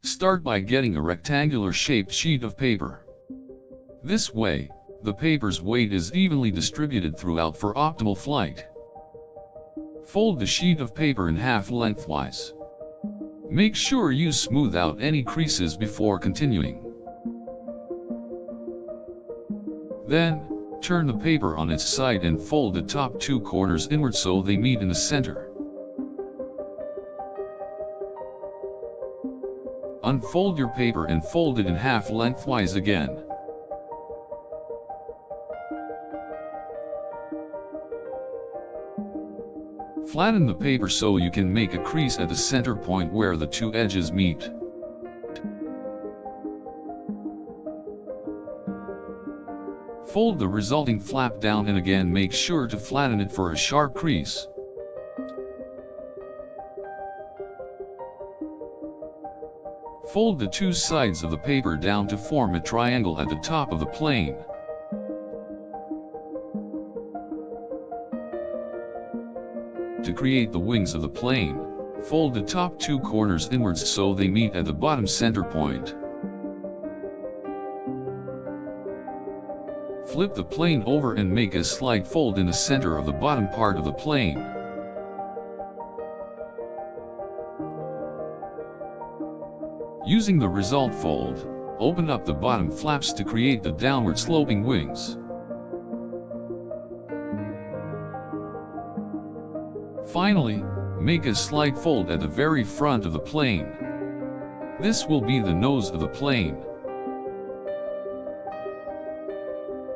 Start by getting a rectangular shaped sheet of paper. This way, the paper's weight is evenly distributed throughout for optimal flight. Fold the sheet of paper in half lengthwise. Make sure you smooth out any creases before continuing. Then, turn the paper on its side and fold the top two corners inward so they meet in the center. Unfold your paper and fold it in half lengthwise again. Flatten the paper so you can make a crease at the center point where the two edges meet. Fold the resulting flap down and again make sure to flatten it for a sharp crease. Fold the two sides of the paper down to form a triangle at the top of the plane. To create the wings of the plane, fold the top two corners inwards so they meet at the bottom center point. Flip the plane over and make a slight fold in the center of the bottom part of the plane. Using the result fold, open up the bottom flaps to create the downward sloping wings. Finally, make a slight fold at the very front of the plane. This will be the nose of the plane.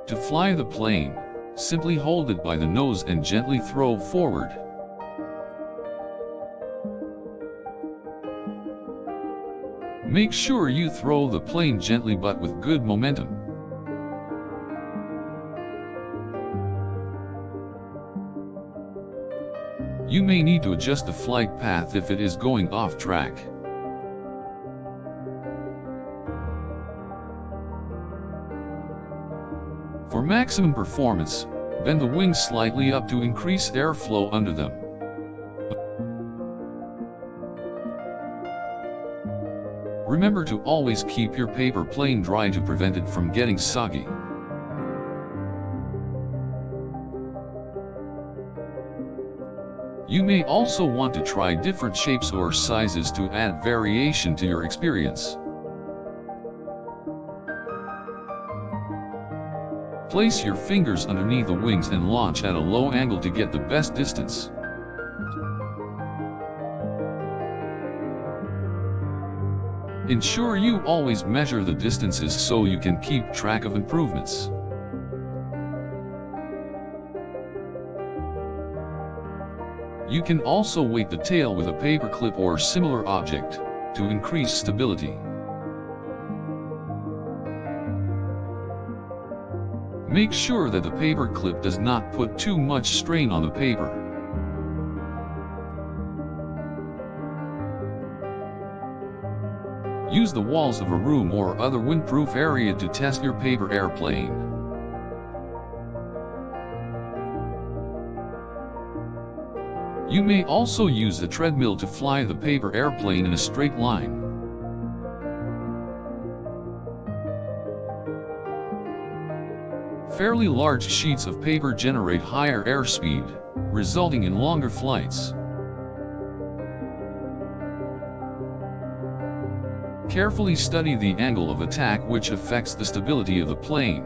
To fly the plane, simply hold it by the nose and gently throw forward. Make sure you throw the plane gently but with good momentum. You may need to adjust the flight path if it is going off track. For maximum performance, bend the wings slightly up to increase airflow under them. Remember to always keep your paper plane dry to prevent it from getting soggy. You may also want to try different shapes or sizes to add variation to your experience. Place your fingers underneath the wings and launch at a low angle to get the best distance. Ensure you always measure the distances so you can keep track of improvements. You can also weight the tail with a paper clip or similar object, to increase stability. Make sure that the paper clip does not put too much strain on the paper. Use the walls of a room or other windproof area to test your paper airplane. You may also use a treadmill to fly the paper airplane in a straight line. Fairly large sheets of paper generate higher airspeed, resulting in longer flights. Carefully study the angle of attack which affects the stability of the plane.